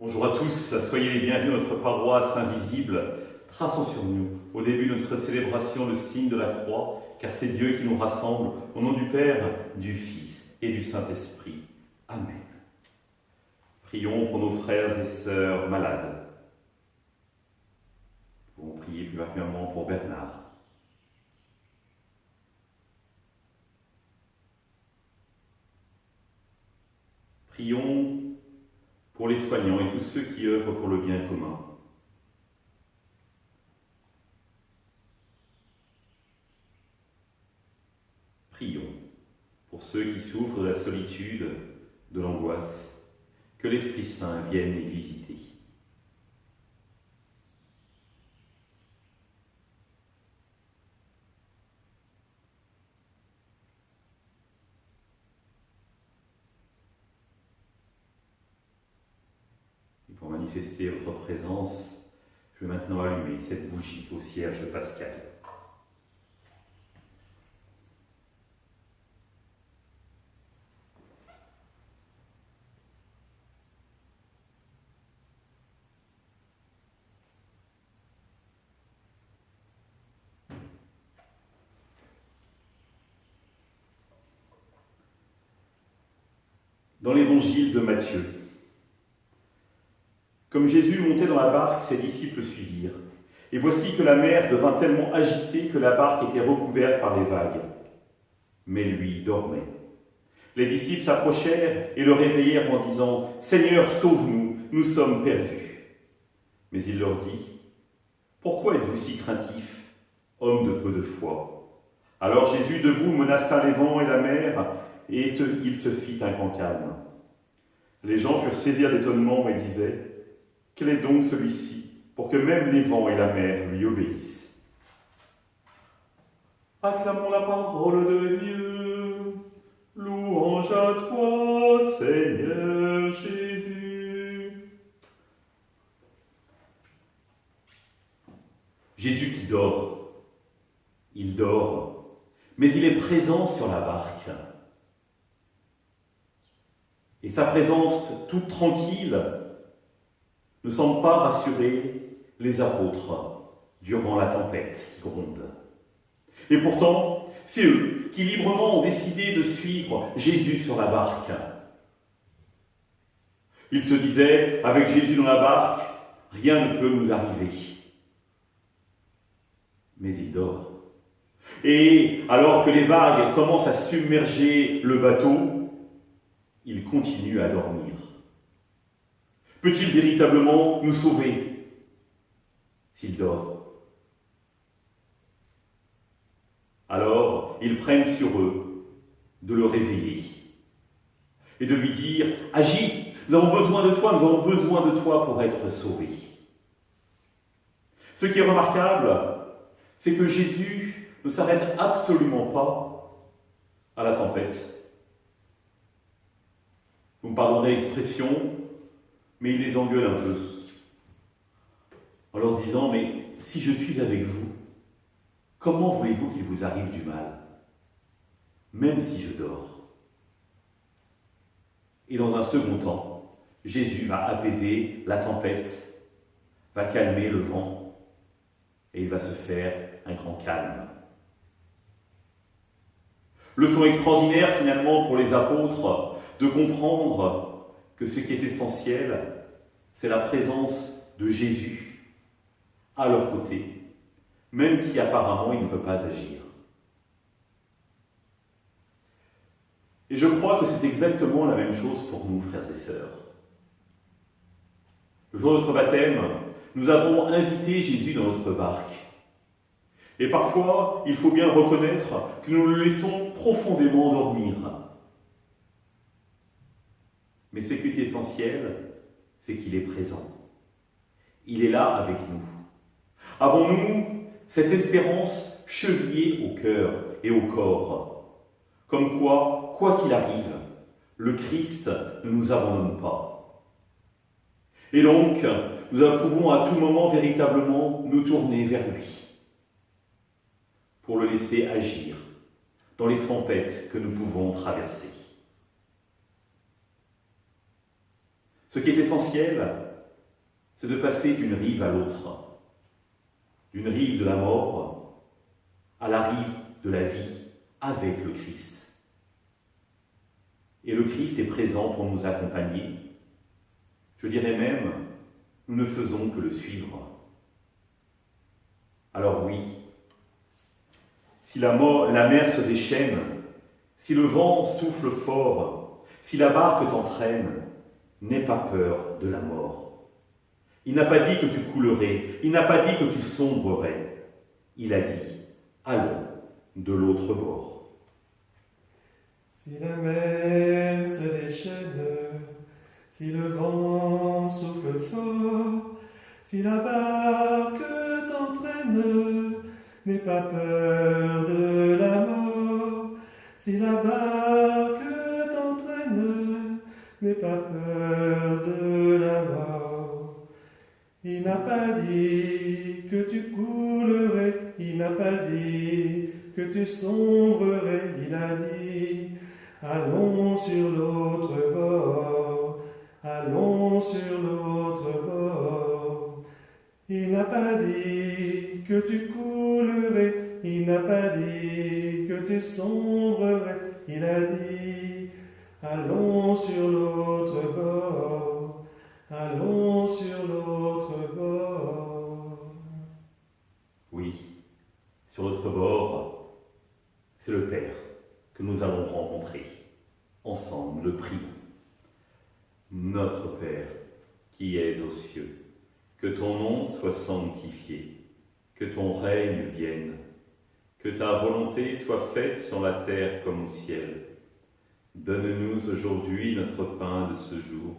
Bonjour à tous, soyez les bienvenus à notre paroisse invisible. Traçons sur nous, au début de notre célébration, le signe de la croix, car c'est Dieu qui nous rassemble, au nom du Père, du Fils et du Saint-Esprit. Amen. Prions pour nos frères et sœurs malades. Nous pouvons prier plus particulièrement pour Bernard. Prions pour les soignants et tous ceux qui œuvrent pour le bien commun. Prions pour ceux qui souffrent de la solitude, de l'angoisse, que l'Esprit Saint vienne les visiter. Et pour manifester votre présence, je vais maintenant allumer cette bougie au cierge pascal. Dans l'évangile de Matthieu, comme Jésus montait dans la barque, ses disciples suivirent. Et voici que la mer devint tellement agitée que la barque était recouverte par les vagues. Mais lui dormait. Les disciples s'approchèrent et le réveillèrent en disant « Seigneur, sauve-nous, nous sommes perdus. » Mais il leur dit « Pourquoi êtes-vous si craintifs, hommes de peu de foi ?» Alors Jésus, debout, menaça les vents et la mer, et il se fit un grand calme. Les gens furent saisis d'étonnement et disaient « Quel est donc celui-ci, pour que même les vents et la mer lui obéissent ?» Acclamons la parole de Dieu. Louange à toi, Seigneur Jésus. Jésus qui dort, il dort, mais il est présent sur la barque. Et sa présence toute tranquille ne semble pas rassurer les apôtres durant la tempête qui gronde. Et pourtant, c'est eux qui librement ont décidé de suivre Jésus sur la barque. Ils se disaient, avec Jésus dans la barque, rien ne peut nous arriver. Mais il dort. Et alors que les vagues commencent à submerger le bateau, il continue à dormir. Peut-il véritablement nous sauver s'il dort? Alors, ils prennent sur eux de le réveiller et de lui dire « Agis, nous avons besoin de toi, nous avons besoin de toi pour être sauvés. » Ce qui est remarquable, c'est que Jésus ne s'arrête absolument pas à la tempête. Vous me pardonnerez l'expression, mais il les engueule un peu, en leur disant « Mais si je suis avec vous, comment voulez-vous qu'il vous arrive du mal, même si je dors ?» Et dans un second temps, Jésus va apaiser la tempête, va calmer le vent, et il va se faire un grand calme. Leçon extraordinaire finalement pour les apôtres, de comprendre que ce qui est essentiel, c'est la présence de Jésus à leur côté, même si apparemment il ne peut pas agir. Et je crois que c'est exactement la même chose pour nous, frères et sœurs. Le jour de notre baptême, nous avons invité Jésus dans notre barque. Et parfois, il faut bien reconnaître que nous le laissons profondément dormir. Mais ce qui est essentiel, c'est qu'il est présent. Il est là avec nous. Avons-nous cette espérance chevillée au cœur et au corps, comme quoi qu'il arrive, le Christ ne nous abandonne pas. Et donc, nous pouvons à tout moment véritablement nous tourner vers lui, pour le laisser agir dans les tempêtes que nous pouvons traverser. Ce qui est essentiel, c'est de passer d'une rive à l'autre, d'une rive de la mort à la rive de la vie avec le Christ. Et le Christ est présent pour nous accompagner. Je dirais même, nous ne faisons que le suivre. Alors oui, si la mer se déchaîne, si le vent souffle fort, si la barque t'entraîne, n'aie pas peur de la mort. Il n'a pas dit que tu coulerais, il n'a pas dit que tu sombrerais. Il a dit, allons de l'autre bord. Si la mer se déchaîne, si le vent souffle fort, si la barque t'entraîne, n'aie pas peur de la mort. Si la barque t'entraîne, n'aie pas peur de la mort. Il n'a pas dit que tu coulerais, il n'a pas dit que tu sombrerais, il a dit, allons sur l'autre bord, allons sur l'autre bord. Il n'a pas dit que tu coulerais, il n'a pas dit que tu sombrerais, il a dit, allons sur l'autre bord, allons sur l'autre bord. Oui, sur l'autre bord, c'est le Père que nous allons rencontrer. Ensemble, le prions. Notre Père, qui es aux cieux, que ton nom soit sanctifié, que ton règne vienne, que ta volonté soit faite sur la terre comme au ciel. Donne-nous aujourd'hui notre pain de ce jour.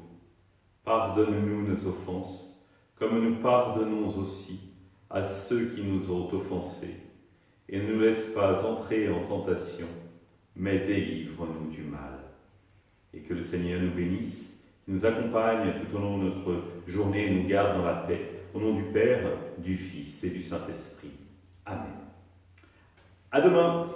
Pardonne-nous nos offenses, comme nous pardonnons aussi à ceux qui nous ont offensés. Et ne nous laisse pas entrer en tentation, mais délivre-nous du mal. Et que le Seigneur nous bénisse, nous accompagne tout au long de notre journée et nous garde dans la paix. Au nom du Père, du Fils et du Saint-Esprit. Amen. À demain.